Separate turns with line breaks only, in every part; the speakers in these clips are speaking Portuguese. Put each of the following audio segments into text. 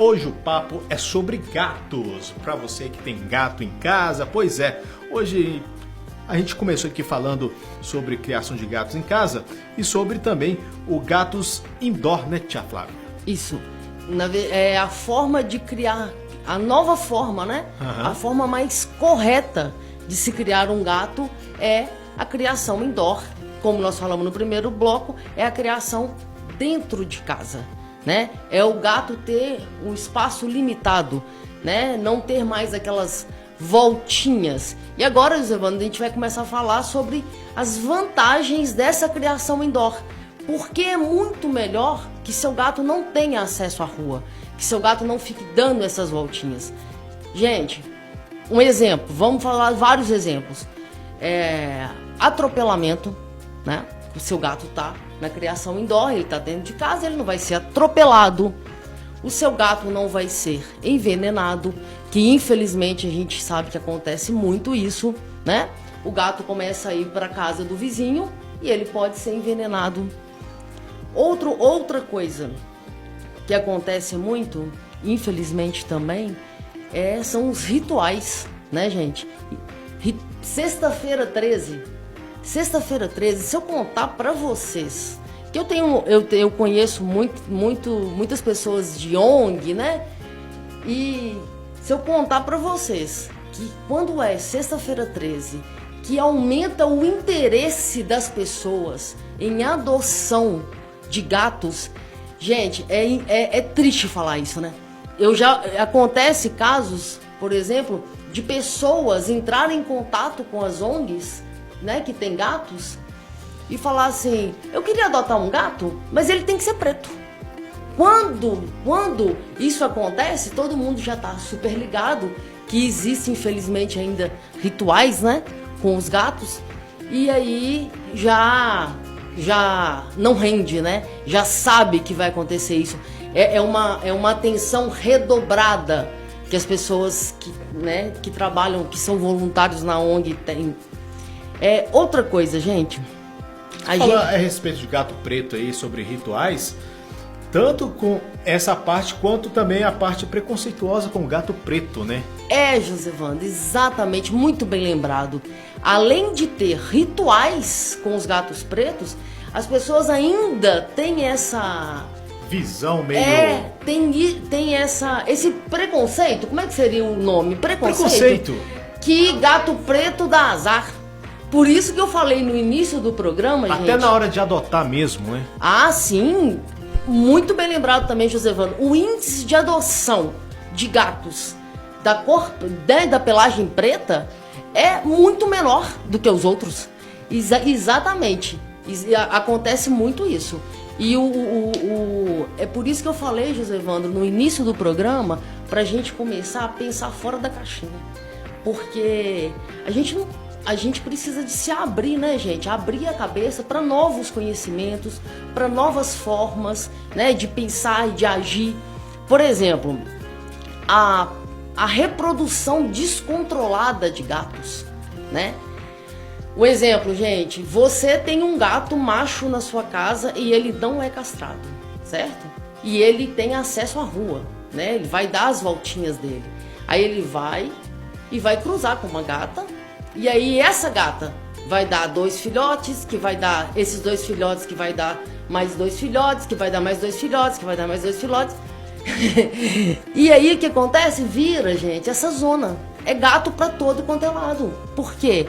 Hoje o papo é sobre gatos. Para você que tem gato em casa, pois é, hoje a gente começou aqui falando sobre criação de gatos em casa e sobre também o gatos indoor, né, tia Flávia?
Isso. É a forma de criar, a nova forma, né? A forma mais correta de se criar um gato é a criação indoor. Como nós falamos no primeiro bloco, é a criação dentro de casa, né? É o gato ter um espaço limitado, né? Não ter mais aquelas voltinhas. E agora, José Evandro, a gente vai começar a falar sobre as vantagens dessa criação indoor. Porque é muito melhor que seu gato não tenha acesso à rua, que seu gato não fique dando essas voltinhas. Gente, um exemplo, vamos falar vários exemplos. Atropelamento, né? O seu gato tá na criação indoor, ele tá dentro de casa, ele não vai ser atropelado. O seu gato não vai ser envenenado, que infelizmente a gente sabe que acontece muito isso, né? O gato começa a ir para casa do vizinho e ele pode ser envenenado. Outra coisa que acontece muito, infelizmente também, são os rituais, né, gente? Sexta-feira 13, se eu contar pra vocês que eu conheço muitas pessoas de ONG, né? E se eu contar pra vocês que quando é sexta-feira 13, que aumenta o interesse das pessoas em adoção de gatos, gente, é triste falar isso, né? Acontece casos, por exemplo, de pessoas entrarem em contato com as ONGs, né, que tem gatos, e falar assim: eu queria adotar um gato, mas ele tem que ser preto. Quando isso acontece, todo mundo já está super ligado que existe, infelizmente, ainda rituais, né, com os gatos, e aí já não rende, né? Já sabe que vai acontecer isso. É uma atenção redobrada que as pessoas que trabalham, que são voluntários na ONG têm. Outra coisa, gente.
Falar a respeito de gato preto aí, sobre rituais, tanto com essa parte quanto também a parte preconceituosa com o gato preto, né?
José Evandro, exatamente, muito bem lembrado. Além de ter rituais com os gatos pretos, as pessoas ainda têm essa
visão meio...
tem esse preconceito. Como é que seria o nome?
Preconceito.
Que gato preto dá azar. Por isso que eu falei no início do programa,
gente...
Até
na hora de adotar mesmo, né?
Ah, sim. Muito bem lembrado também, José Evandro. O índice de adoção de gatos da pelagem preta é muito menor do que os outros. Exatamente. Acontece muito isso. E é por isso que eu falei, José Evandro, no início do programa, pra gente começar a pensar fora da caixinha. Porque a gente precisa de se abrir, né, gente? Abrir a cabeça para novos conhecimentos, para novas formas, né, de pensar e de agir. Por exemplo, a reprodução descontrolada de gatos, né? O exemplo, gente, você tem um gato macho na sua casa e ele não é castrado, certo? E ele tem acesso à rua, né? Ele vai dar as voltinhas dele. Aí ele vai cruzar com uma gata, e aí essa gata vai dar 2 filhotes, que vai dar esses 2 filhotes, que vai dar mais 2 filhotes, que vai dar mais 2 filhotes, que vai dar mais 2 filhotes. E aí o que acontece? Vira, gente, essa zona. É gato pra todo quanto é lado. Por quê?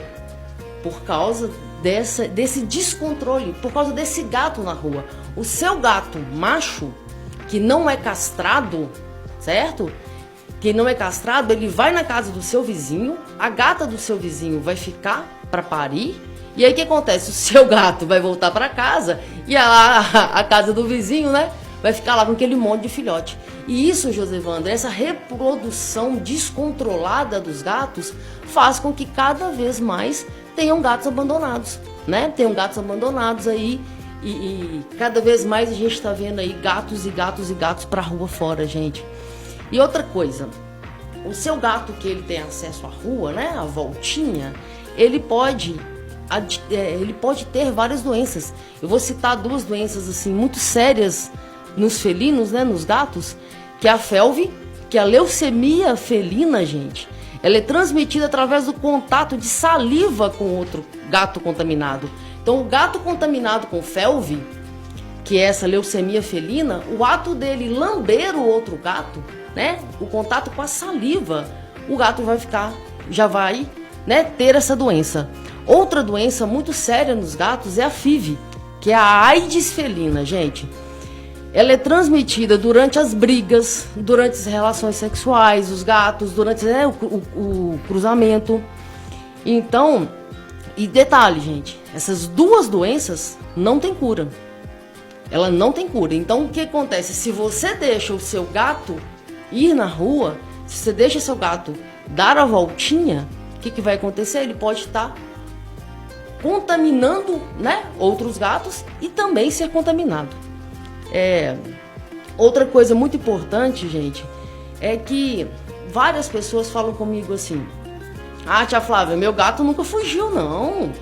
Por causa desse descontrole, por causa desse gato na rua. O seu gato macho, que não é castrado, certo? Que não é castrado, ele vai na casa do seu vizinho, a gata do seu vizinho vai ficar para parir, e aí o que acontece? O seu gato vai voltar para casa e a casa do vizinho, né, vai ficar lá com aquele monte de filhote. E isso, José Evandro, essa reprodução descontrolada dos gatos faz com que cada vez mais tenham gatos abandonados, né? Tenham gatos abandonados aí e cada vez mais a gente está vendo aí gatos e gatos e gatos para rua fora, gente. E outra coisa, o seu gato que ele tem acesso à rua, né, a voltinha, ele pode ter várias doenças. Eu vou citar 2 doenças assim muito sérias nos felinos, né, nos gatos, que é a FeLV, que é a leucemia felina, gente. Ela é transmitida através do contato de saliva com outro gato contaminado. Então, o gato contaminado com FeLV, que é essa leucemia felina, o ato dele lamber o outro gato, né, o contato com a saliva, o gato já vai, né, ter essa doença. Outra doença muito séria nos gatos é a FIV, que é a AIDS felina, gente. Ela é transmitida durante as brigas, durante as relações sexuais, os gatos, durante, né, o cruzamento. Então, e detalhe, gente, essas duas doenças não tem cura. Ela não tem cura. Então, o que acontece? Se você deixa o seu gato ir na rua, se você deixa seu gato dar a voltinha, o que vai acontecer? Ele pode estar contaminando, né, outros gatos e também ser contaminado. Outra coisa muito importante, gente, é que várias pessoas falam comigo assim: ah, tia Flávia, meu gato nunca fugiu, não.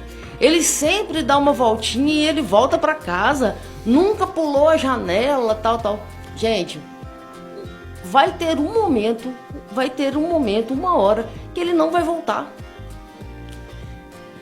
Ele sempre dá uma voltinha e ele volta para casa, nunca pulou a janela, tal. Gente, vai ter um momento, uma hora, que ele não vai voltar.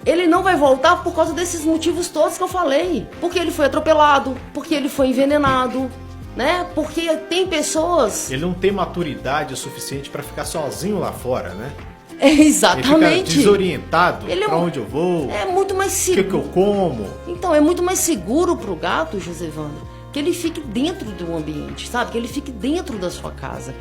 Ele não vai voltar por causa desses motivos todos que eu falei. Porque ele foi atropelado, porque ele foi envenenado, né? Porque tem pessoas...
Ele não tem maturidade suficiente para ficar sozinho lá fora, né?
Exatamente.
Ele fica desorientado, para onde eu vou,
é muito mais seguro.
O que eu como.
Então, é muito mais seguro para o gato, Josevandro, que ele fique dentro do ambiente, sabe? Que ele fique dentro da sua casa.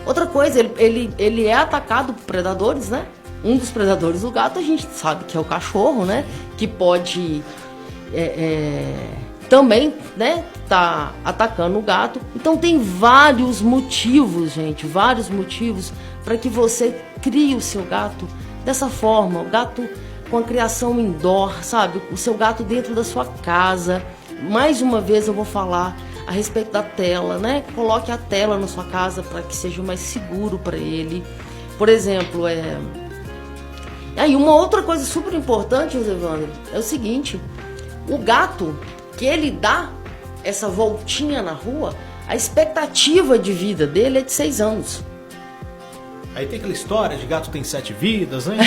Outra coisa, ele é atacado por predadores, né? Um dos predadores do gato, a gente sabe que é o cachorro, né? Que pode também, né, tá atacando o gato. Então tem vários motivos, gente, vários motivos para que você crie o seu gato dessa forma. O gato com a criação indoor, sabe? O seu gato dentro da sua casa. Mais uma vez eu vou falar a respeito da tela, né? Coloque a tela na sua casa para que seja mais seguro para ele. Por exemplo, Aí uma outra coisa super importante, Josevandro, é o seguinte: o gato que ele dá essa voltinha na rua, a expectativa de vida dele é de 6 anos.
Aí tem aquela história de gato tem 7 vidas, né?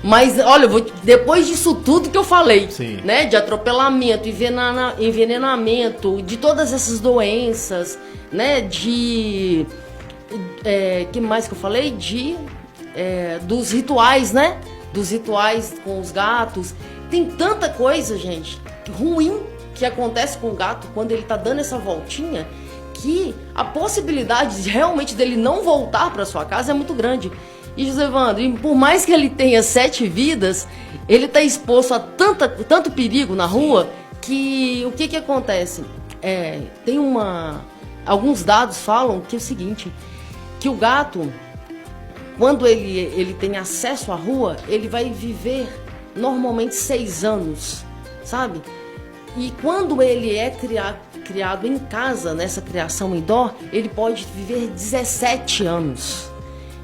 Mas olha, depois disso tudo que eu falei,
sim,
né, de atropelamento, envenenamento, de todas essas doenças, né, que mais que eu falei? Dos rituais, né? Dos rituais com os gatos. Tem tanta coisa, gente, ruim que acontece com o gato quando ele tá dando essa voltinha, que a possibilidade realmente dele não voltar para sua casa é muito grande. E Josevandro, por mais que ele tenha 7 vidas, ele tá exposto a tanto perigo na rua, que o que acontece? Alguns dados falam que é o seguinte, que o gato, quando ele tem acesso à rua, ele vai viver normalmente 6 anos, sabe? E quando ele é criado em casa, nessa criação indoor, ele pode viver 17 anos.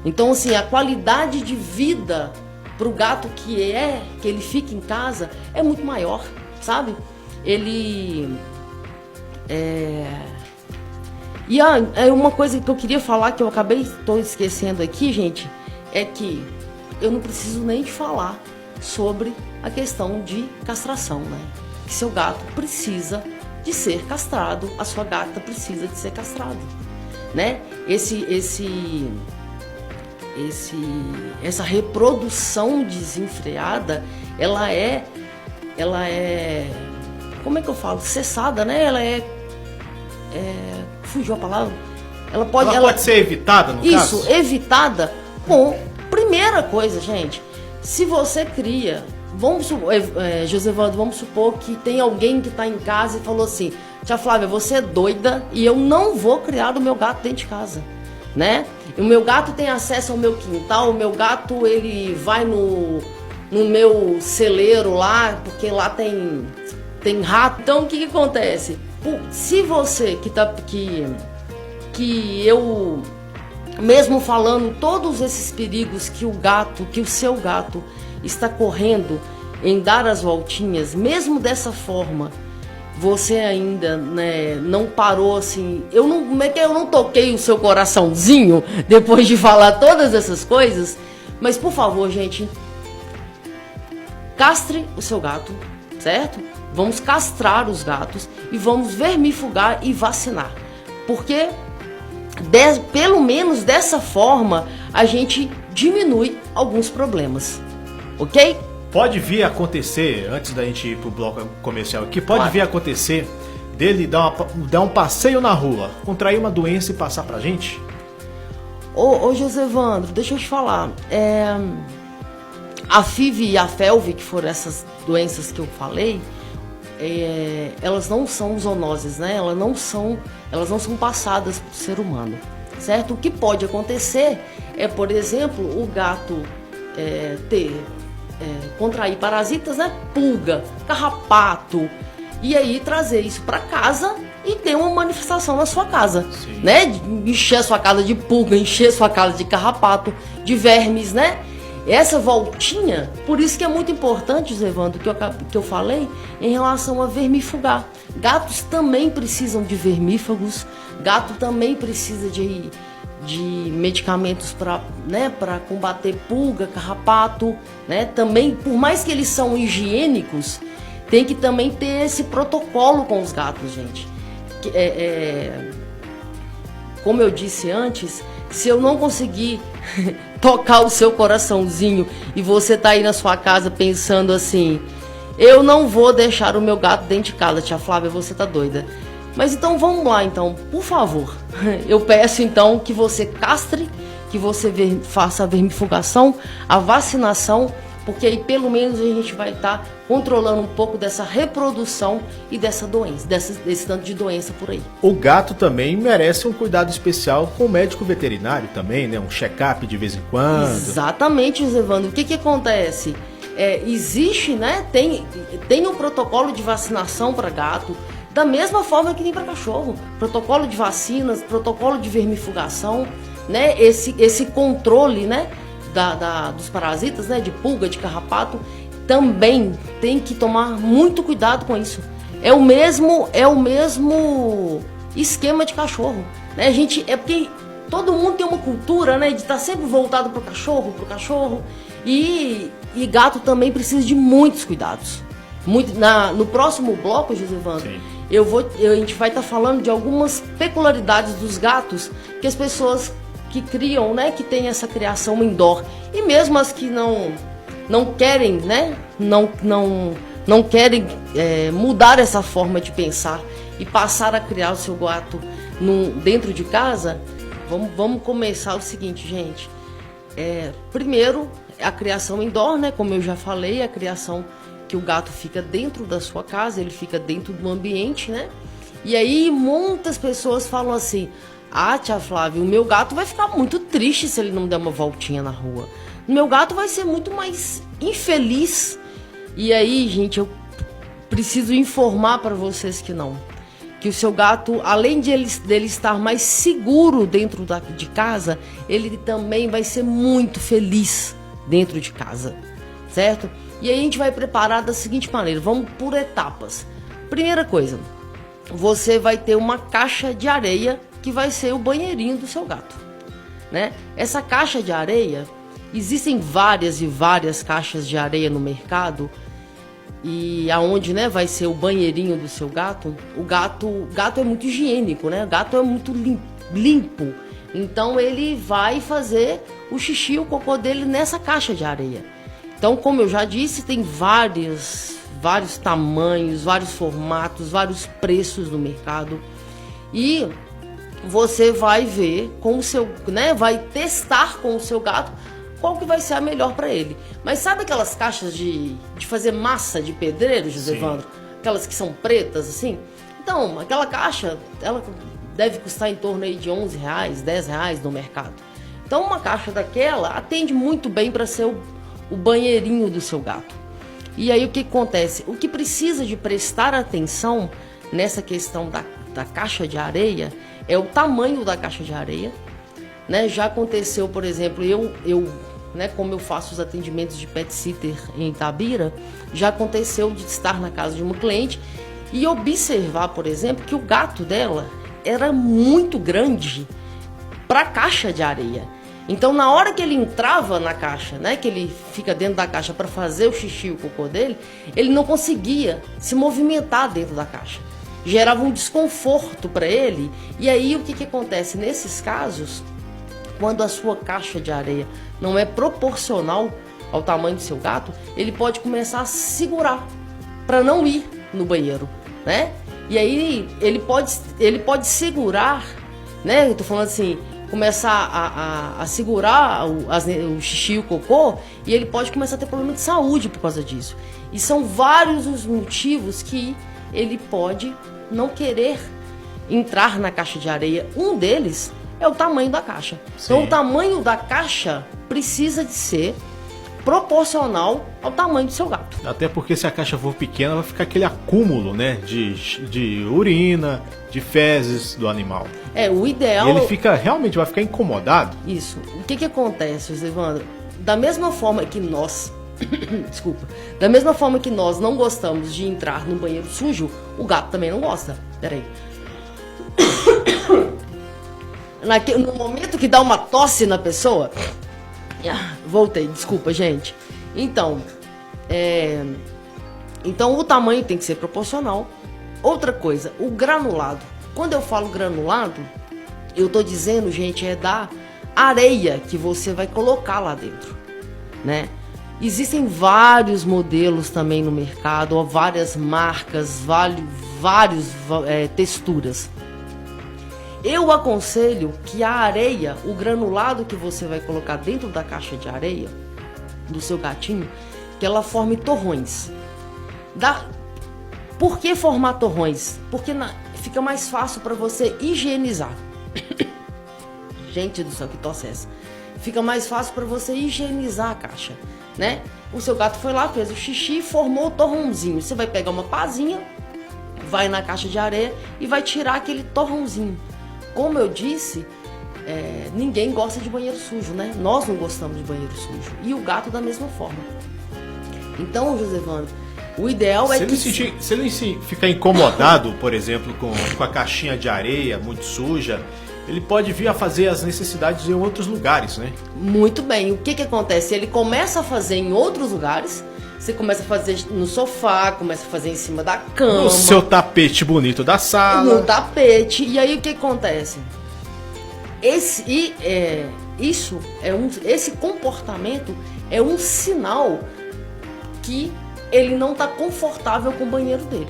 Então, assim, a qualidade de vida para o gato que ele fica em casa é muito maior, sabe? E uma coisa que eu queria falar, que eu estou esquecendo aqui, gente, é que eu não preciso nem de falar sobre a questão de castração, né? Que seu gato precisa de ser castrado, a sua gata precisa de ser castrada, né? Essa reprodução desenfreada, ela é, como é que eu falo? Cessada, né? Fugiu a palavra? Ela pode
ser evitada, no caso?
Isso, evitada com... Primeira coisa, gente, se você cria... Josevandro, vamos supor que tem alguém que está em casa e falou assim: tia Flávia, você é doida e eu não vou criar o meu gato dentro de casa, né? O meu gato tem acesso ao meu quintal, o meu gato ele vai no meu celeiro lá, porque lá tem rato. Então o que acontece? Se você que eu mesmo falando todos esses perigos que o seu gato está correndo em dar as voltinhas, mesmo dessa forma, você ainda, né, não parou assim, como é que eu não toquei o seu coraçãozinho depois de falar todas essas coisas, mas por favor, gente, castre o seu gato, certo? Vamos castrar os gatos e vamos vermifugar e vacinar, porque pelo menos dessa forma a gente diminui alguns problemas, ok?
Pode vir a acontecer, antes da gente ir pro bloco comercial aqui, pode vir a acontecer dele dar um passeio na rua, contrair uma doença e passar pra gente?
Ô Josevandro, deixa eu te falar, a FIV e a FeLV, que foram essas doenças que eu falei, elas não são zoonoses, né? Elas não são passadas pro ser humano, certo? O que pode acontecer é, por exemplo, o gato contrair parasitas, né? Pulga, carrapato, e aí trazer isso para casa e ter uma manifestação na sua casa, sim, né? Encher a sua casa de pulga, encher a sua casa de carrapato, de vermes, né? Essa voltinha, por isso que é muito importante, Zé Evandro, que eu falei em relação a vermifugar. Gatos também precisam de vermífagos, gato também precisa de medicamentos para, né, para combater pulga, carrapato, né? Também, por mais que eles são higiênicos, tem que também ter esse protocolo com os gatos, gente. Como eu disse antes, se eu não conseguir tocar o seu coraçãozinho e você tá aí na sua casa pensando assim, eu não vou deixar o meu gato dentro de casa, tia Flávia, você tá doida. Mas então vamos lá, então, por favor. Eu peço então que você castre, que você faça a vermifugação, a vacinação, porque aí pelo menos a gente vai estar controlando um pouco dessa reprodução e dessa doença, desse tanto de doença por aí.
O gato também merece um cuidado especial com o médico veterinário também, né? Um check-up de vez em quando.
Exatamente, José Evandro. O que acontece? Existe, né? Tem um protocolo de vacinação para gato, da mesma forma que tem para cachorro. Protocolo de vacinas, protocolo de vermifugação, né? Esse controle, né? Dos parasitas, né? De pulga, de carrapato, também tem que tomar muito cuidado com isso. É o mesmo esquema de cachorro, né? Porque todo mundo tem uma cultura, né? De estar sempre voltado pro cachorro. E gato também precisa de muitos cuidados. No próximo bloco, José Evandro, a gente vai estar falando de algumas peculiaridades dos gatos que as pessoas que criam, né, que tem essa criação indoor, e mesmo as que não querem, né, não querem mudar essa forma de pensar e passar a criar o seu gato dentro de casa, vamos começar o seguinte, gente. Primeiro, a criação indoor, né, como eu já falei, a criação que o gato fica dentro da sua casa, ele fica dentro do ambiente, né? E aí muitas pessoas falam assim: ah, tia Flávia, o meu gato vai ficar muito triste se ele não der uma voltinha na rua. O meu gato vai ser muito mais infeliz. E aí, gente, eu preciso informar para vocês que não. Que o seu gato, além dele estar mais seguro dentro de casa, ele também vai ser muito feliz dentro de casa, certo? E aí a gente vai preparar da seguinte maneira, vamos por etapas. Primeira coisa, você vai ter uma caixa de areia que vai ser o banheirinho do seu gato, né? Essa caixa de areia, existem várias e várias caixas de areia no mercado, e aonde, né, vai ser o banheirinho do seu gato. O gato é muito higiênico, né? O gato é muito limpo, então ele vai fazer o xixi, o cocô dele nessa caixa de areia. Então, como eu já disse, tem vários tamanhos, vários formatos, vários preços no mercado. E você vai ver com o seu, né, vai testar com o seu gato qual que vai ser a melhor para ele. Mas sabe aquelas caixas de fazer massa de pedreiro, José Evandro? Aquelas que são pretas, assim? Então, aquela caixa, ela deve custar em torno aí de R$11, R$10 no mercado. Então, uma caixa daquela atende muito bem para ser o banheirinho do seu gato. E aí o que acontece? O que precisa de prestar atenção nessa questão da caixa de areia é o tamanho da caixa de areia, né? Já aconteceu, por exemplo, eu né, como eu faço os atendimentos de pet sitter em Itabira, já aconteceu de estar na casa de uma cliente e observar, por exemplo, que o gato dela era muito grande para a caixa de areia. Então, na hora que ele entrava na caixa, né, que ele fica dentro da caixa para fazer o xixi e o cocô dele, ele não conseguia se movimentar dentro da caixa. Gerava um desconforto para ele. E aí, o que acontece? Nesses casos, quando a sua caixa de areia não é proporcional ao tamanho do seu gato, ele pode começar a segurar para não ir no banheiro, né? E aí, ele pode segurar, né? Eu tô falando assim, começar a segurar o xixi e o cocô, e ele pode começar a ter problema de saúde por causa disso. E são vários os motivos que ele pode não querer entrar na caixa de areia. Um deles é o tamanho da caixa.
Sim.
Então, o tamanho da caixa precisa de ser proporcional ao tamanho do seu gato.
Até porque se a caixa for pequena, vai ficar aquele acúmulo, né, de urina, de fezes do animal.
O ideal...
E ele realmente vai ficar incomodado.
Isso. O que acontece, Evandro? Da mesma forma que nós... Desculpa. Da mesma forma que nós não gostamos de entrar no banheiro sujo, o gato também não gosta. Peraí. No momento que dá uma tosse na pessoa... Voltei, desculpa, gente. Então, o tamanho tem que ser proporcional. Outra coisa, o granulado. Quando eu falo granulado, eu tô dizendo, gente, é da areia que você vai colocar lá dentro, né? Existem vários modelos também no mercado, várias marcas, várias texturas. Eu aconselho que a areia, o granulado que você vai colocar dentro da caixa de areia do seu gatinho, que ela forme torrões. Por que formar torrões? Porque fica mais fácil para você higienizar. Gente do céu, que tosse é essa? Fica mais fácil para você higienizar a caixa, né? O seu gato foi lá, fez o xixi, formou o torrãozinho. Você vai pegar uma pazinha, vai na caixa de areia e vai tirar aquele torrãozinho. Como eu disse, ninguém gosta de banheiro sujo, né? Nós não gostamos de banheiro sujo. E o gato da mesma forma. Então, Josevando, o ideal é que...
Se ele ficar incomodado, por exemplo, com a caixinha de areia muito suja, ele pode vir a fazer as necessidades em outros lugares, né?
Muito bem. O que acontece? Ele começa a fazer em outros lugares. Você começa a fazer no sofá, começa a fazer em cima da cama.
No seu tapete bonito da sala.
No tapete. E aí o que acontece? Esse comportamento é um sinal que ele não está confortável com o banheiro dele.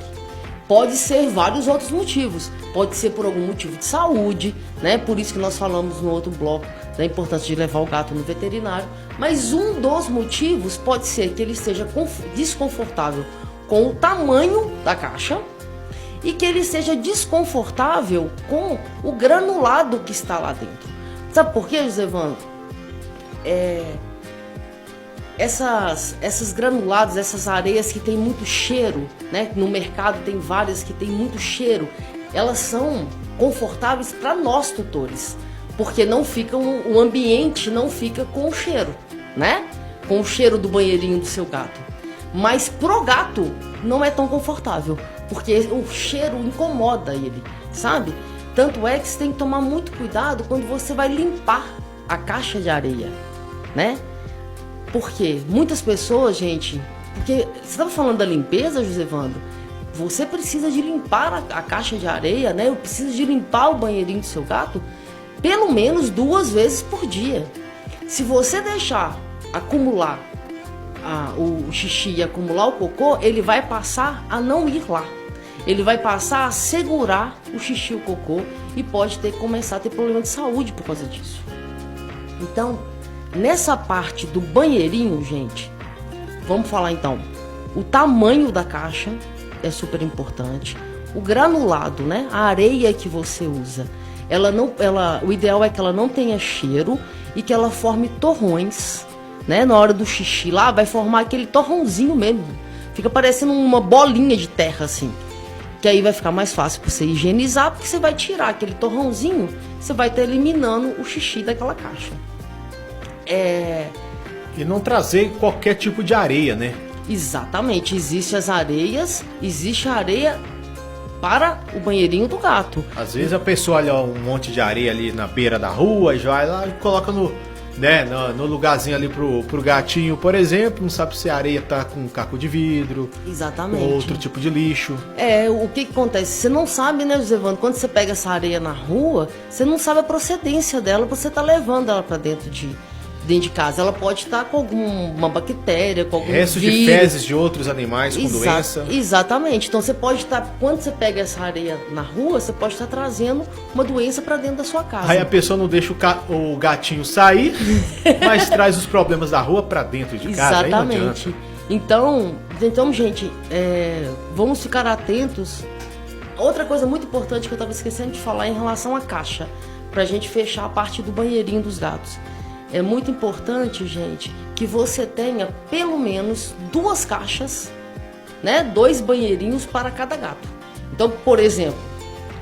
Pode ser vários outros motivos. Pode ser por algum motivo de saúde, né? Por isso que nós falamos no outro bloco da importância de levar o gato no veterinário. Mas um dos motivos pode ser que ele esteja desconfortável com o tamanho da caixa e que ele seja desconfortável com o granulado que está lá dentro. Sabe por quê, Josevando? Essas granulados, essas areias que tem muito cheiro, né? No mercado tem várias que tem muito cheiro. Elas são confortáveis para nós tutores, porque o ambiente não fica com o cheiro, né? Com o cheiro do banheirinho do seu gato. Mas pro gato não é tão confortável, porque o cheiro incomoda ele, sabe? Tanto é que você tem que tomar muito cuidado quando você vai limpar a caixa de areia, né? Porque muitas pessoas, gente... Porque você estava falando da limpeza, Josevando? Você precisa de limpar a caixa de areia, né? Eu preciso de limpar o banheirinho do seu gato pelo menos 2 vezes por dia. Se você deixar acumular o xixi e acumular o cocô, ele vai passar a não ir lá. Ele vai passar a segurar o xixi e o cocô e pode começar a ter problema de saúde por causa disso. Então, nessa parte do banheirinho, gente, vamos falar então. O tamanho da caixa é super importante. O granulado, né? A areia que você usa, o ideal é que ela não tenha cheiro e que ela forme torrões, né? Na hora do xixi lá, vai formar aquele torrãozinho mesmo. Fica parecendo uma bolinha de terra assim. Que aí vai ficar mais fácil para você higienizar, porque você vai tirar aquele torrãozinho, você vai estar eliminando o xixi daquela caixa.
E não trazer qualquer tipo de areia, né?
Exatamente. Existe a areia para o banheirinho do gato.
Às vezes a pessoa olha um monte de areia ali na beira da rua e já vai lá e coloca no lugarzinho ali pro gatinho, por exemplo. Não sabe se a areia tá com caco de vidro.
Exatamente.
Ou outro tipo de lixo.
O que acontece? Você não sabe, né, Josevando? Quando você pega essa areia na rua, você não sabe a procedência dela, você tá levando ela para dentro de casa. Ela pode estar com alguma bactéria, com algum
resto
vírus.
De fezes de outros animais com doença.
Exatamente. Então você pode estar, quando você pega essa areia na rua, você pode estar trazendo uma doença para dentro da sua casa.
Aí a pessoa não deixa o gatinho sair, mas traz os problemas da rua para dentro de casa.
Exatamente. Então, gente, vamos ficar atentos. Outra coisa muito importante que eu estava esquecendo de falar em relação à caixa, para a gente fechar a parte do banheirinho dos gatos. É muito importante, gente, que você tenha pelo menos 2 caixas, né? 2 banheirinhos para cada gato. Então, por exemplo,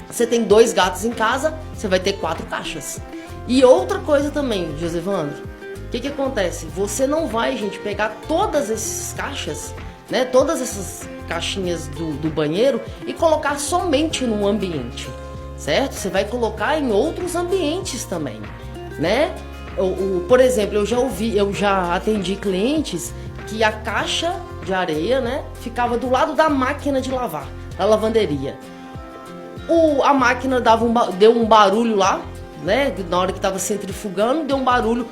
você tem 2 gatos em casa, você vai ter 4 caixas. E outra coisa também, Josevandro, o que acontece? Você não vai, gente, pegar todas essas caixas, né? Todas essas caixinhas do banheiro e colocar somente num ambiente, certo? Você vai colocar em outros ambientes também, né? Por exemplo, eu já atendi clientes que a caixa de areia, né, ficava do lado da máquina de lavar, da lavanderia. A máquina deu um barulho lá, né, na hora que estava centrifugando, deu um barulho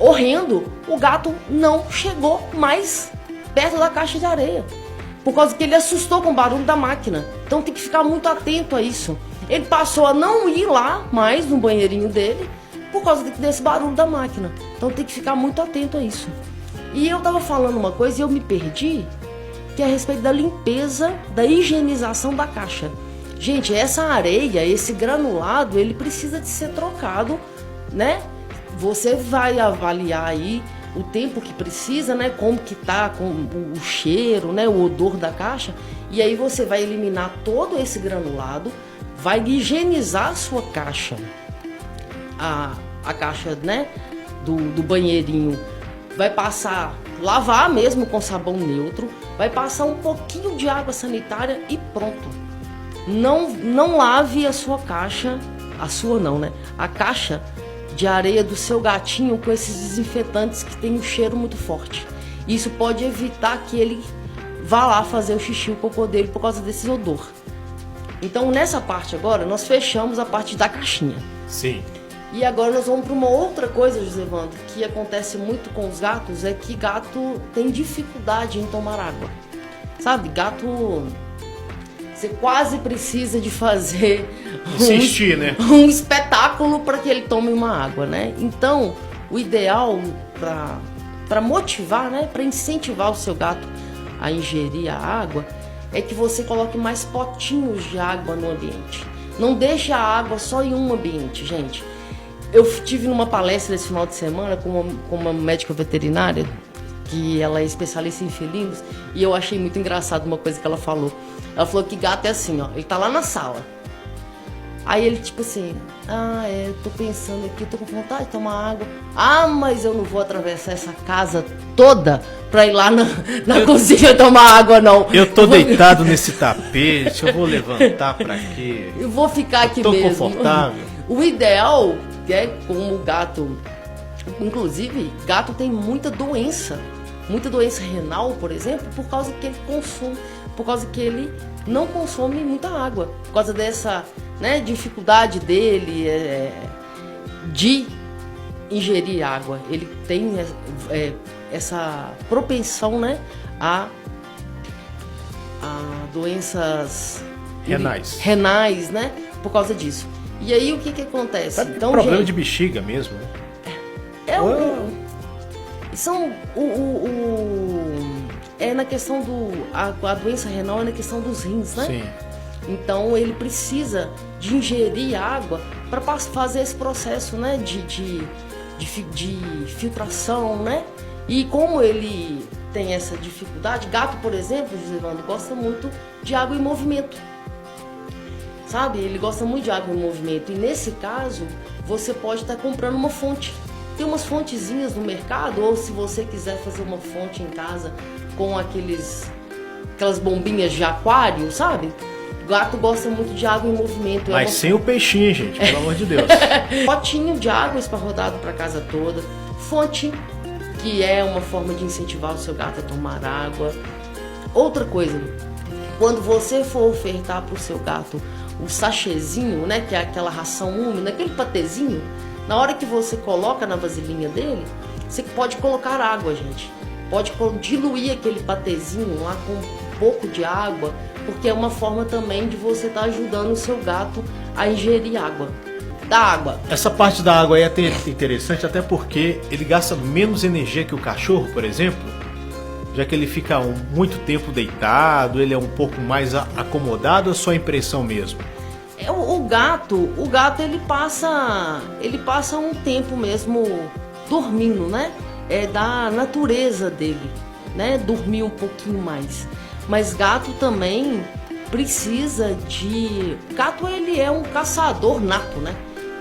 horrendo. O gato não chegou mais perto da caixa de areia, por causa que ele assustou com o barulho da máquina. Então tem que ficar muito atento a isso. Ele passou a não ir lá mais no banheirinho dele, por causa desse barulho da máquina. Então tem que ficar muito atento a isso. E eu tava falando uma coisa e eu me perdi, que é a respeito da limpeza, da higienização da caixa. Gente, essa areia, esse granulado, ele precisa de ser trocado, né? Você vai avaliar aí o tempo que precisa, né? Como que tá com o cheiro, né? O odor da caixa. E aí você vai eliminar todo esse granulado, vai higienizar a sua caixa. A caixa, né, do banheirinho, vai passar, lavar mesmo com sabão neutro, vai passar um pouquinho de água sanitária e pronto. Não lave a sua caixa, a caixa de areia do seu gatinho com esses desinfetantes que tem um cheiro muito forte. Isso pode evitar que ele vá lá fazer o xixi, o cocô dele por causa desse odor. Então nessa parte agora, nós fechamos a parte da caixinha.
Sim.
E agora nós vamos para uma outra coisa, Josevandro, que acontece muito com os gatos, é que gato tem dificuldade em tomar água. Sabe, gato, você quase precisa de fazer
insistir, né?
Um espetáculo para que ele tome uma água, né? Então, o ideal para motivar, né, para incentivar o seu gato a ingerir a água, é que você coloque mais potinhos de água no ambiente. Não deixe a água só em um ambiente, gente. Eu tive numa palestra esse final de semana com uma médica veterinária, que ela é especialista em felinos, e eu achei muito engraçado uma coisa que ela falou. Ela falou que gato é assim, ó, ele tá lá na sala. Aí ele tipo assim, tô pensando aqui, tô com vontade de tomar água. Mas eu não vou atravessar essa casa toda pra ir lá na cozinha tomar água, não.
Eu tô deitado nesse tapete, eu vou levantar pra quê?
Eu vou ficar aqui
tô
mesmo.
Confortável.
O ideal é como o gato, inclusive, gato tem muita doença renal, por exemplo, por causa que ele não consome muita água, por causa dessa, né, dificuldade dele de ingerir água. Ele tem essa propensão, né, a doenças renais, né, por causa disso. E aí o que acontece? Então,
problema de bexiga mesmo, né?
É na questão a doença renal é na questão dos rins, né?
Sim.
Então ele precisa de ingerir água para fazer esse processo, né, de filtração, né? E como ele tem essa dificuldade, gato, por exemplo, Josevando, gosta muito de água em movimento. Sabe? Ele gosta muito de água em movimento. E nesse caso, você pode estar comprando uma fonte. Tem umas fontezinhas no mercado, ou se você quiser fazer uma fonte em casa com aquelas bombinhas de aquário, sabe? O gato gosta muito de água em movimento.
Mas sem o peixinho, gente, pelo amor de Deus.
Potinho de água esparrodado para casa toda. Fonte, que é uma forma de incentivar o seu gato a tomar água. Outra coisa, quando você for ofertar para o seu gato o sachêzinho, né, que é aquela ração úmida, aquele patezinho, na hora que você coloca na vasilhinha dele, você pode colocar água, gente. Pode diluir aquele patezinho lá com um pouco de água, porque é uma forma também de você estar ajudando o seu gato a ingerir água. Da água.
Essa parte da água aí é até interessante, até porque ele gasta menos energia que o cachorro, por exemplo, já que ele fica muito tempo deitado, ele é um pouco mais acomodado, ou é só impressão mesmo?
O gato ele passa um tempo mesmo dormindo, né? É da natureza dele, né? Dormir um pouquinho mais. Mas gato também precisa de... Gato, ele é um caçador nato, né?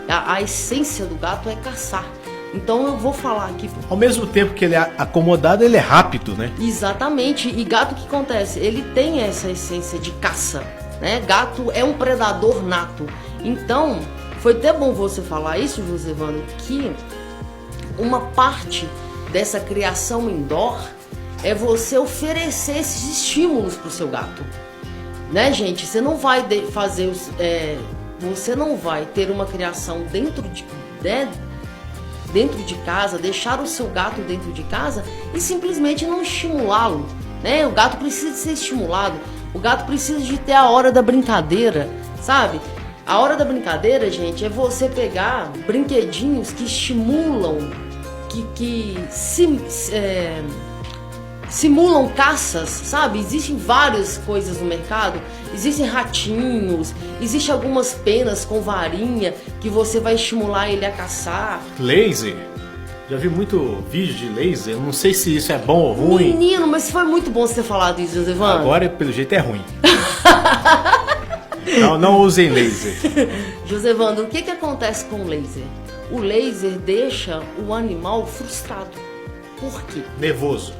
A essência do gato é caçar. Então eu vou falar aqui...
Ao mesmo tempo que ele é acomodado, ele é rápido, né?
Exatamente. E gato, o que acontece? Ele tem essa essência de caça, né? Gato é um predador nato. Então, foi até bom você falar isso, Josevano, que uma parte dessa criação indoor é você oferecer esses estímulos para o seu gato, né, gente? Você não vai fazer, você não vai ter uma criação dentro de casa, deixar o seu gato dentro de casa e simplesmente não estimulá-lo, né? O gato precisa de ser estimulado, o gato precisa de ter a hora da brincadeira, sabe? A hora da brincadeira, gente, é você pegar brinquedinhos que estimulam, simulam caças, sabe? Existem várias coisas no mercado, existem ratinhos, existem algumas penas com varinha que você vai estimular ele a caçar.
Laser? Já vi muito vídeo de laser, não sei se isso é bom ou ruim.
Menino, mas foi muito bom você ter falado isso, Josevano.
Agora, pelo jeito, é ruim. Não usem laser.
Josevando, o que acontece com o laser? O laser deixa o animal frustrado. Por quê?
Nervoso.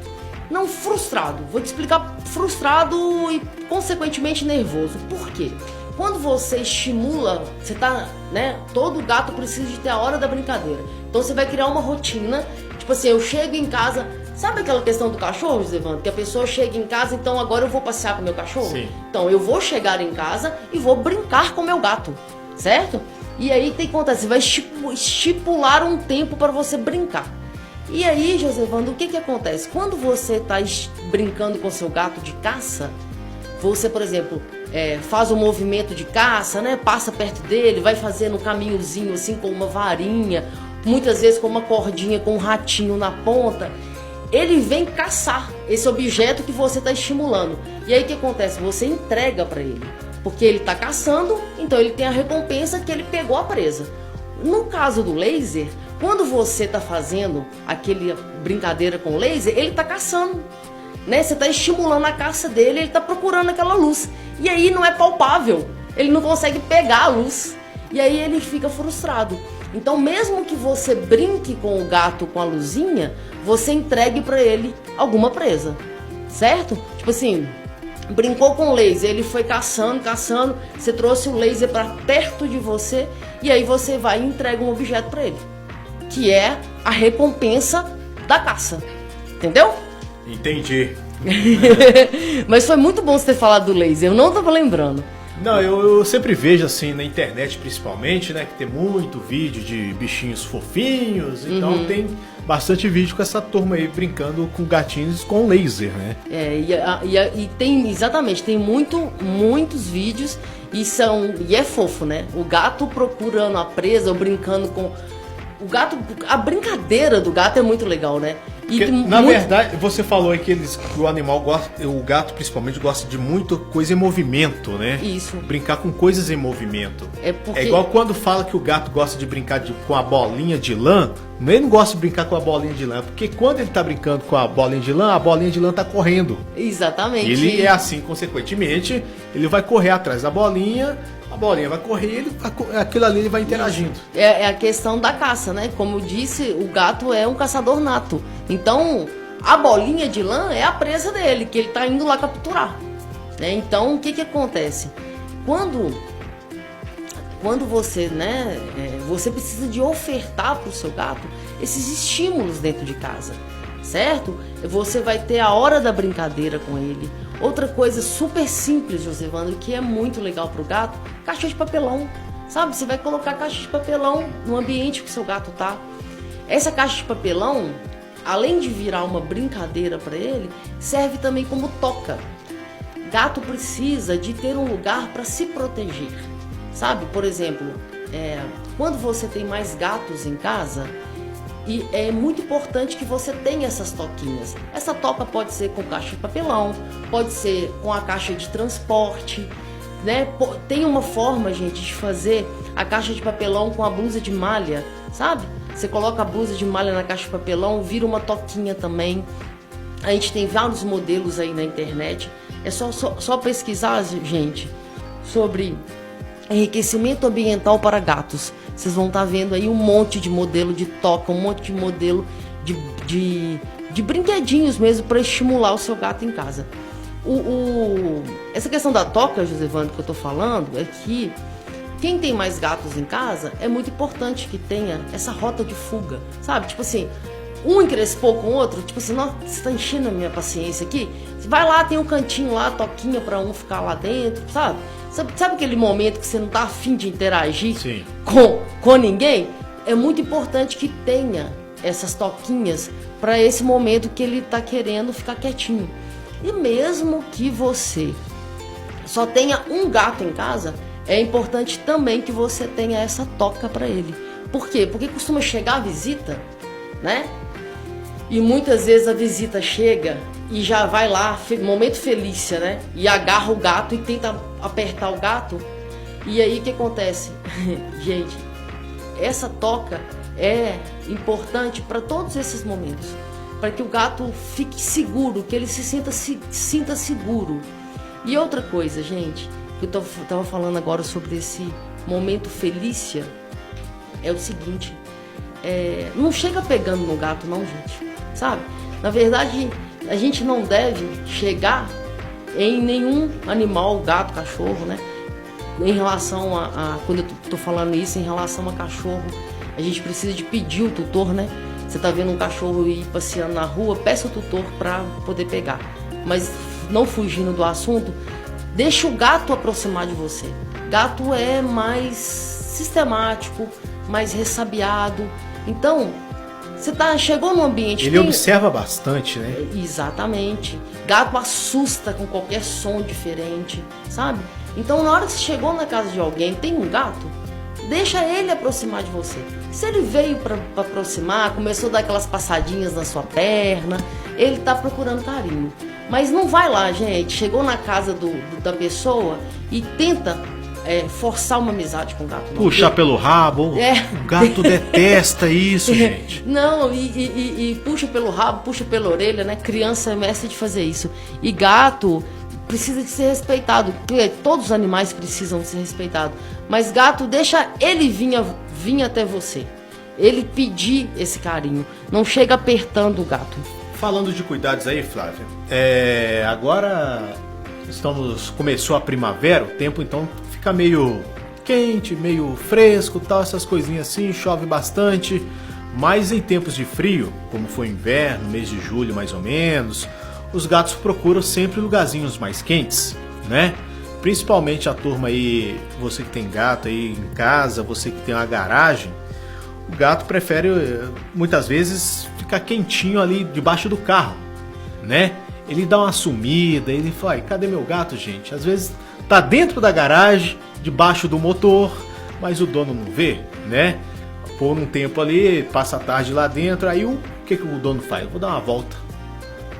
Não, frustrado. Vou te explicar. Frustrado e, consequentemente, nervoso. Por quê? Quando você estimula, você tá, né? Todo gato precisa de ter a hora da brincadeira. Então você vai criar uma rotina. Tipo assim, eu chego em casa... Sabe aquela questão do cachorro, Josevando? Que a pessoa chega em casa, então agora eu vou passear com meu cachorro?
Sim.
Então eu vou chegar em casa e vou brincar com meu gato, certo? E aí tem que acontecer, você vai estipular um tempo para você brincar. E aí, Josevando, o que acontece? Quando você está brincando com seu gato de caça, você, por exemplo, faz um movimento de caça, né? Passa perto dele, vai fazendo um caminhozinho assim com uma varinha, muitas vezes com uma cordinha com um ratinho na ponta. Ele vem caçar esse objeto que você está estimulando. E aí o que acontece? Você entrega para ele. Porque ele está caçando, então ele tem a recompensa que ele pegou a presa. No caso do laser, quando você está fazendo aquele brincadeira com o laser, ele está caçando, né? Você está estimulando a caça dele, ele está procurando aquela luz. E aí não é palpável, ele não consegue pegar a luz. E aí ele fica frustrado. Então, mesmo que você brinque com o gato com a luzinha, você entregue para ele alguma presa, certo? Tipo assim, brincou com o laser, ele foi caçando, você trouxe o laser para perto de você e aí você vai e entrega um objeto para ele, que é a recompensa da caça, entendeu?
Entendi.
Mas foi muito bom você ter falado do laser, eu não estava lembrando.
Não, eu sempre vejo assim na internet principalmente, né, que tem muito vídeo de bichinhos fofinhos, então tem bastante vídeo com essa turma aí brincando com gatinhos com laser, né?
E tem, exatamente, tem muitos vídeos e é fofo, né? O gato procurando a presa ou brincando com... O gato, a brincadeira do gato é muito legal, né?
Porque, na verdade, você falou aí que o animal gosta, o gato principalmente gosta de muita coisa em movimento, né?
Isso.
Brincar com coisas em movimento.
É
igual quando fala que o gato gosta de brincar com a bolinha de lã, ele não gosta de brincar com a bolinha de lã, porque quando ele tá brincando com a bolinha de lã tá correndo.
Exatamente.
Ele é assim, consequentemente, ele vai correr atrás da bolinha, a bolinha vai correr, aquilo ali ele vai interagindo.
É a questão da caça, né? Como eu disse, o gato é um caçador nato. Então, a bolinha de lã é a presa dele, que ele tá indo lá capturar, né? Então, o que acontece? quando você, né, você precisa de ofertar para o seu gato esses estímulos dentro de casa, certo? Você vai ter a hora da brincadeira com ele. Outra coisa super simples, Josevandro, que é muito legal para o gato, caixa de papelão, sabe? Você vai colocar caixa de papelão no ambiente que o seu gato tá. Essa caixa de papelão, além de virar uma brincadeira para ele, serve também como toca. Gato precisa de ter um lugar para se proteger, sabe? Por exemplo, quando você tem mais gatos em casa, e é muito importante que você tenha essas toquinhas. Essa toca pode ser com caixa de papelão, pode ser com a caixa de transporte, né? Tem uma forma, gente, de fazer a caixa de papelão com a blusa de malha, sabe? Você coloca a blusa de malha na caixa de papelão, vira uma toquinha também. A gente tem vários modelos aí na internet. É só pesquisar, gente, sobre enriquecimento ambiental para gatos. Vocês vão estar vendo aí um monte de modelo de toca, um monte de modelo de brinquedinhos mesmo para estimular o seu gato em casa. Essa questão da toca, Josevandro, que eu tô falando, é que quem tem mais gatos em casa, é muito importante que tenha essa rota de fuga, sabe? Tipo assim, um encrespou com o outro, tipo assim, nossa, você tá enchendo a minha paciência aqui. Vai lá, tem um cantinho lá, toquinha para um ficar lá dentro, sabe? Sabe aquele momento que você não tá afim de interagir com ninguém? É muito importante que tenha essas toquinhas para esse momento que ele tá querendo ficar quietinho. E mesmo que você só tenha um gato em casa, é importante também que você tenha essa toca para ele. Por quê? Porque costuma chegar a visita, né? E muitas vezes a visita chega e já vai lá, momento Felícia, né? E agarra o gato e tenta apertar o gato. E aí o que acontece? Gente, essa toca é importante para todos esses momentos. Para que o gato fique seguro, que ele se sinta seguro. E outra coisa, gente, que eu tava falando agora sobre esse momento Felícia, é o seguinte, não chega pegando no gato não, gente, sabe? Na verdade, a gente não deve chegar em nenhum animal, gato, cachorro, né? Em relação quando eu tô falando isso, em relação a cachorro, a gente precisa de pedir o tutor, né? Você tá vendo um cachorro ir passeando na rua, peça o tutor para poder pegar. Mas não fugindo do assunto, deixa o gato aproximar de você. Gato é mais sistemático, mais ressabiado. Então, você chegou num ambiente...
Ele observa bastante, né?
Exatamente. Gato assusta com qualquer som diferente, sabe? Então, na hora que você chegou na casa de alguém, tem um gato, deixa ele aproximar de você. Se ele veio para aproximar, começou a dar aquelas passadinhas na sua perna, ele tá procurando carinho. Mas não vai lá, gente. Chegou na casa da pessoa e tenta forçar uma amizade com o gato.
Puxar pelo rabo. O gato detesta isso, gente.
Não, e puxa pelo rabo, puxa pela orelha, né? Criança é mestre de fazer isso. E gato precisa de ser respeitado. Todos os animais precisam ser respeitados. Mas gato, deixa ele vir até você. Ele pedir esse carinho. Não chega apertando o gato.
Falando de cuidados aí, Flávia, agora começou a primavera, o tempo então fica meio quente, meio fresco, tal, essas coisinhas assim, chove bastante, mas em tempos de frio, como foi inverno, mês de julho mais ou menos, os gatos procuram sempre lugarzinhos mais quentes, né? Principalmente a turma aí, você que tem gato aí em casa, você que tem uma garagem, o gato prefere muitas vezes ficar quentinho ali debaixo do carro, né? Ele dá uma sumida, ele fala, cadê meu gato, gente? Às vezes tá dentro da garagem, debaixo do motor, mas o dono não vê, né? Por um tempo ali, passa a tarde lá dentro, aí o que o dono faz? Eu vou dar uma volta.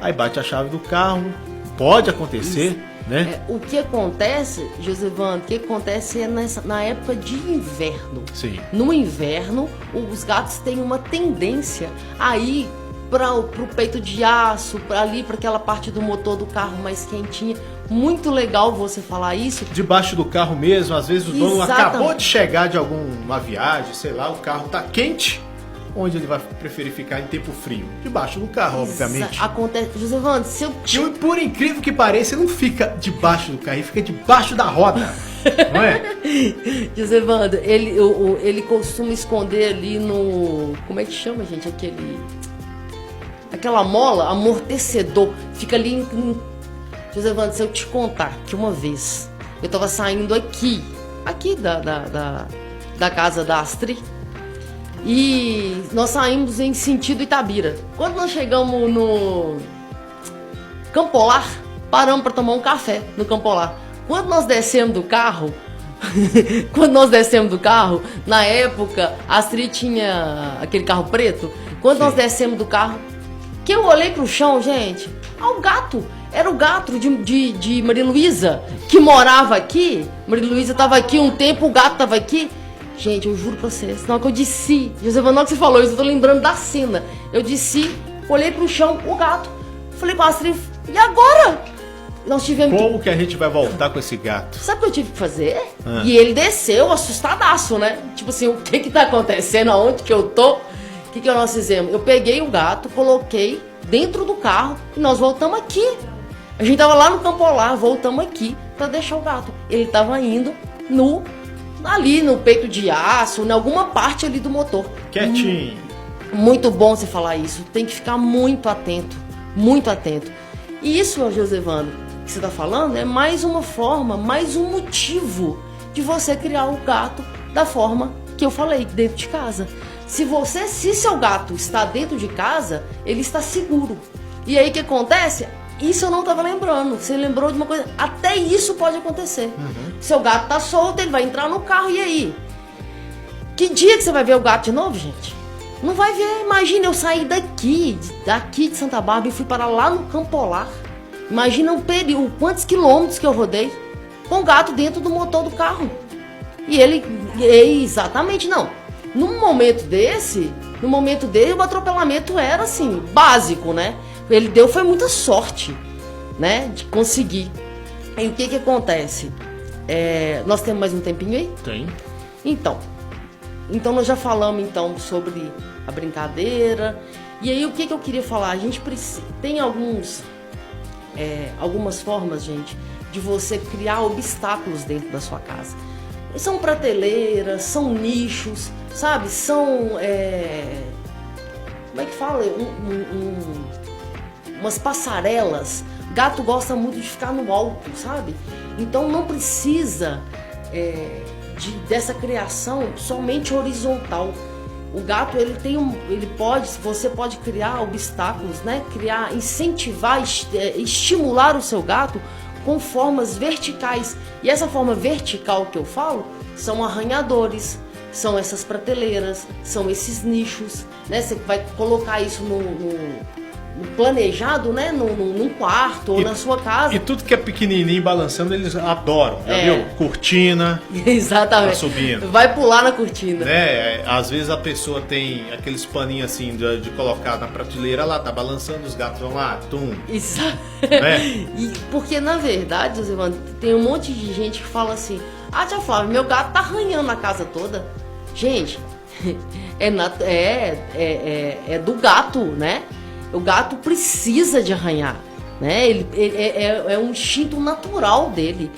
Aí bate a chave do carro, pode acontecer, isso, né?
O que acontece, Josevandro, o que acontece é na época de inverno.
Sim.
No inverno, os gatos têm uma tendência a ir para o peito de aço, para aquela parte do motor do carro mais quentinha. Muito legal você falar isso.
Debaixo do carro mesmo, às vezes o dono acabou de chegar de alguma viagem, sei lá, o carro tá quente, onde ele vai preferir ficar em tempo frio? Debaixo do carro, obviamente.
Acontece, Josevando, se eu...
E por incrível que pareça, ele não fica debaixo do carro, ele fica debaixo da roda, não é?
Josevando, ele costuma esconder ali no... Como é que chama, gente? Aquela mola, amortecedor. Fica ali em... Josevando, se eu te contar que uma vez eu tava saindo aqui da casa da Astrid, e nós saímos em sentido Itabira. Quando nós chegamos no Campolar, paramos para tomar um café no Campolar. Quando nós descemos do carro, na época, a Astrid tinha aquele carro preto. Quando nós descemos do carro, que eu olhei pro chão, gente, o gato. Era o gato de Maria Luísa, que morava aqui. Maria Luísa estava aqui um tempo, o gato estava aqui. Gente, eu juro pra vocês, na hora que eu desci, Josevando, na hora que você falou isso, eu tô lembrando da cena. Eu desci, olhei pro chão, o gato. Falei pra Astrid, e agora? Nós tivemos
Como que a gente vai voltar com esse gato?
Sabe o que eu tive que fazer? E ele desceu assustadaço, né? Tipo assim, o que tá acontecendo? Aonde que eu tô? O que nós fizemos? Eu peguei o gato, coloquei dentro do carro e nós voltamos aqui. A gente tava lá no Campolar, voltamos aqui pra deixar o gato. Ele tava indo ali no peito de aço, em alguma parte ali do motor.
Quietinho.
Muito bom você falar isso. Tem que ficar muito atento. Muito atento. E isso, Josevando, que você tá falando, é mais uma forma, mais um motivo de você criar o gato da forma que eu falei, dentro de casa. Se seu gato está dentro de casa, ele está seguro. E aí o que acontece? Isso eu não estava lembrando. Você lembrou de uma coisa? Até isso pode acontecer. Seu gato tá solto, ele vai entrar no carro, e aí? Que dia que você vai ver o gato de novo, gente? Não vai ver. Imagina, eu saí daqui de Santa Bárbara e fui parar lá no Campolar. Imagina quantos quilômetros que eu rodei com o gato dentro do motor do carro. E exatamente, não. Num momento dele, o atropelamento era assim, básico, né? Foi muita sorte, né? De conseguir. E o que acontece? Nós temos mais um tempinho aí?
Tem.
Então nós já falamos então sobre a brincadeira. E aí o que eu queria falar? A gente tem algumas formas, gente, de você criar obstáculos dentro da sua casa. São prateleiras, são nichos, sabe? São, como é que fala? Umas passarelas. Gato gosta muito de ficar no alto, sabe? Então não precisa dessa criação somente horizontal. O gato, você pode criar obstáculos, né? Incentivar, estimular o seu gato com formas verticais. E essa forma vertical que eu falo são arranhadores, são essas prateleiras, são esses nichos, né? Você vai colocar isso no planejado, né? Num quarto ou na sua casa.
E tudo que é pequenininho balançando, eles adoram, já viu? Cortina.
Exatamente.
Tá subindo.
Vai pular na cortina.
Né? Às vezes a pessoa tem aqueles paninhos assim de colocar na prateleira lá, tá balançando, os gatos vão lá, tum.
Exato.
Né?
Porque na verdade, Josevando, tem um monte de gente que fala assim: tia Flávia, meu gato tá arranhando a casa toda. Gente, é do gato, né? O gato precisa de arranhar, né? É um instinto natural dele,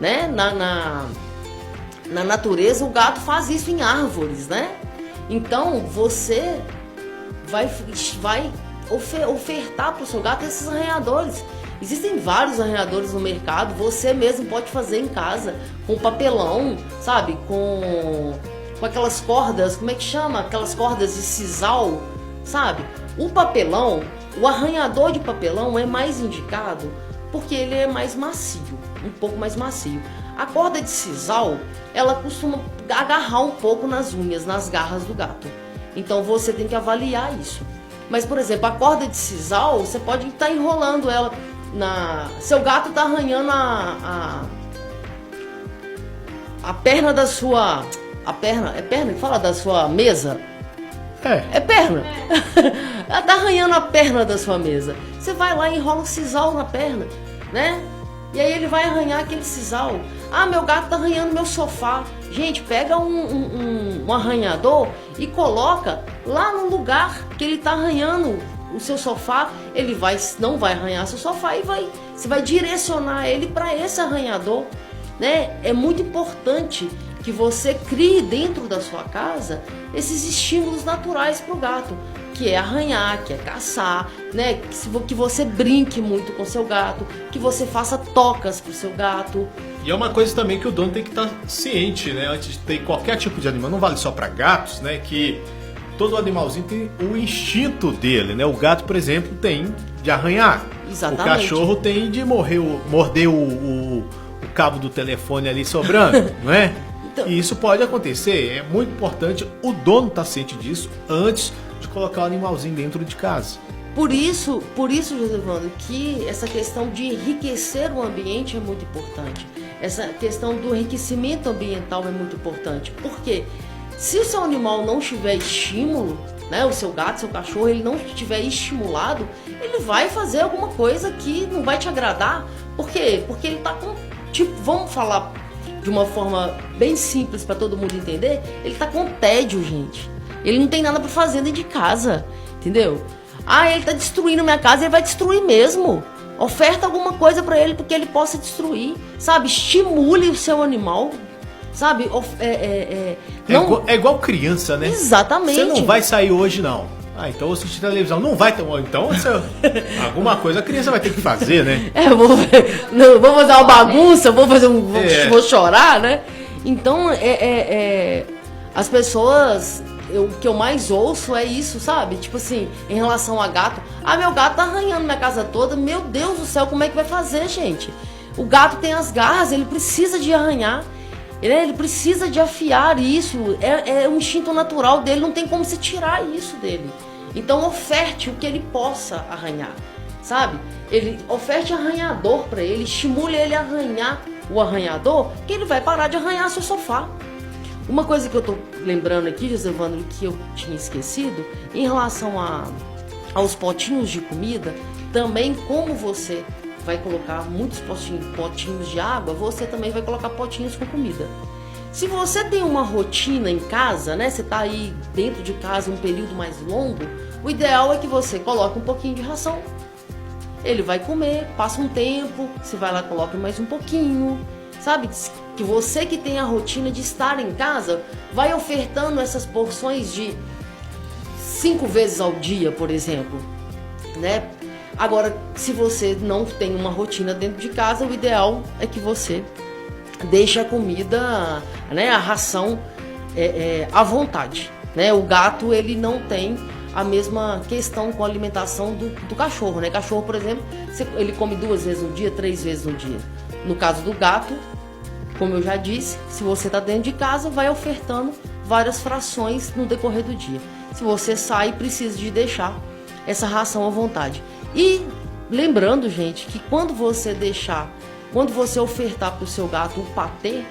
né? Na natureza, o gato faz isso em árvores, né? Então, você vai ofertar para o seu gato esses arranhadores. Existem vários arranhadores no mercado, você mesmo pode fazer em casa, com papelão, sabe? Com aquelas cordas, como é que chama? Aquelas cordas de sisal, sabe? O papelão, o arranhador de papelão é mais indicado porque ele é mais macio, um pouco mais macio. A corda de sisal, ela costuma agarrar um pouco nas unhas, nas garras do gato. Então você tem que avaliar isso. Mas, por exemplo, a corda de sisal, você pode estar enrolando ela seu gato está arranhando a perna da sua... A perna? É perna que fala da sua mesa? É perna. Ela tá arranhando a perna da sua mesa. Você vai lá e enrola um sisal na perna, né? E aí ele vai arranhar aquele sisal. Meu gato tá arranhando meu sofá. Gente, pega um arranhador e coloca lá no lugar que ele tá arranhando o seu sofá. Ele não vai arranhar seu sofá e você vai direcionar ele para esse arranhador, né? É muito importante que você crie dentro da sua casa esses estímulos naturais para o gato, que é arranhar, que é caçar, né? Que você brinque muito com seu gato, que você faça tocas pro seu gato.
E é uma coisa também que o dono tem que estar ciente, né? Antes de ter qualquer tipo de animal, não vale só para gatos, né? Que todo animalzinho tem o instinto dele, né? O gato, por exemplo, tem de arranhar.
Exatamente.
O cachorro tem de morder o cabo do telefone ali sobrando, não é? Então, e isso pode acontecer. É muito importante o dono estar ciente disso antes de colocar o animalzinho dentro de casa.
Por isso, Josevando, que essa questão de enriquecer o ambiente é muito importante. Essa questão do enriquecimento ambiental é muito importante. Porque se o seu animal não tiver estímulo, né, o seu gato, seu cachorro, ele não estiver estimulado, ele vai fazer alguma coisa que não vai te agradar. Por quê? Porque ele tá com, tipo, vamos falar de uma forma bem simples para todo mundo entender, ele tá com tédio, gente. Ele não tem nada para fazer dentro de casa, entendeu? Ah, ele tá destruindo minha casa, ele vai destruir mesmo. Oferta alguma coisa para ele porque ele possa destruir, sabe? Estimule o seu animal, sabe?
Não... É igual criança, né?
Exatamente.
Você não vai sair hoje, não. Ah, então eu assisti televisão. Não vai ter... Então, alguma coisa a criança vai ter que fazer, né?
Vou fazer uma bagunça, vou chorar, né? Então, as pessoas... O que eu mais ouço é isso, sabe? Tipo assim, em relação a gato. Ah, meu gato tá arranhando minha casa toda. Meu Deus do céu, como é que vai fazer, gente? O gato tem as garras, ele precisa de arranhar. Ele precisa de afiar isso. É um instinto natural dele, não tem como se tirar isso dele. Então oferte o que ele possa arranhar, sabe? Ele oferte arranhador para ele, estimule ele a arranhar o arranhador, que ele vai parar de arranhar seu sofá. Uma coisa que eu tô lembrando aqui, Josevandro, que eu tinha esquecido, em relação aos potinhos de comida, também como você vai colocar muitos potinhos de água, você também vai colocar potinhos com comida. Se você tem uma rotina em casa, né, você tá aí dentro de casa um período mais longo, o ideal é que você coloque um pouquinho de ração. Ele vai comer, passa um tempo, você vai lá e coloca mais um pouquinho, sabe? Que você que tem a rotina de estar em casa, vai ofertando essas porções de 5 vezes ao dia, por exemplo, né? Agora, se você não tem uma rotina dentro de casa, o ideal é que você deixe a comida, né, a ração à vontade, né? O gato, ele não tem a mesma questão com a alimentação do cachorro, né? Cachorro, por exemplo, ele come 2 vezes no dia, 3 vezes no dia. No caso do gato, como eu já disse, se você está dentro de casa, vai ofertando várias frações no decorrer do dia. Se você sai, precisa de deixar essa ração à vontade. E lembrando, gente, que quando você ofertar para o seu gato o patê,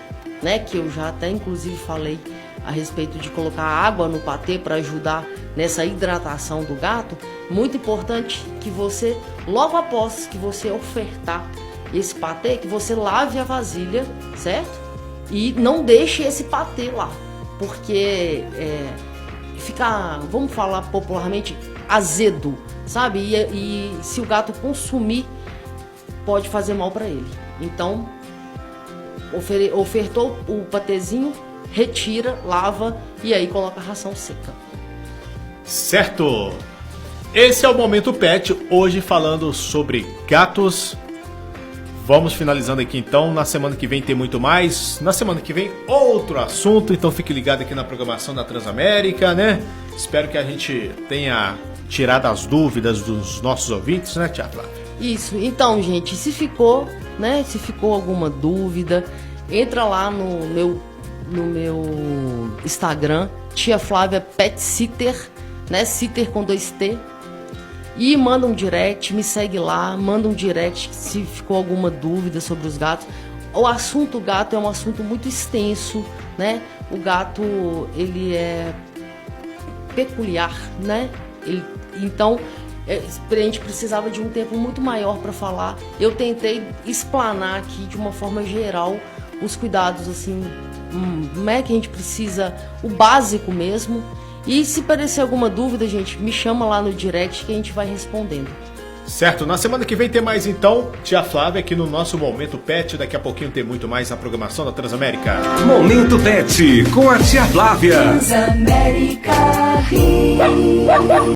né, que eu já até inclusive falei a respeito de colocar água no patê para ajudar nessa hidratação do gato, muito importante que você, logo após que você ofertar esse patê, que você lave a vasilha, certo? E não deixe esse patê lá, porque fica, vamos falar popularmente, azedo, sabe? E se o gato consumir, pode fazer mal para ele. Então, ofertou o patezinho, retira, lava e aí coloca a ração seca.
Certo! Esse é o Momento Pet, hoje falando sobre gatos. Vamos finalizando aqui então, na semana que vem tem muito mais, na semana que vem outro assunto, então fique ligado aqui na programação da Transamérica, né? Espero que a gente tenha tirado as dúvidas dos nossos ouvintes, né, Tia Flávia?
Isso, então gente, se ficou alguma dúvida, entra lá no meu Instagram, Tia Flávia Pet Sitter, né, Sitter com 2T, e manda um direct, me segue lá, manda um direct se ficou alguma dúvida sobre os gatos. O assunto gato é um assunto muito extenso, né? O gato, ele é peculiar, né? Então, a gente precisava de um tempo muito maior para falar. Eu tentei explanar aqui de uma forma geral os cuidados assim né, que a gente precisa, o básico mesmo. E se parecer alguma dúvida, gente, me chama lá no direct que a gente vai respondendo.
Certo, na semana que vem tem mais então, tia Flávia, aqui no nosso Momento Pet. Daqui a pouquinho tem muito mais na programação da Transamérica.
Momento Pet com a tia Flávia.
Transamérica.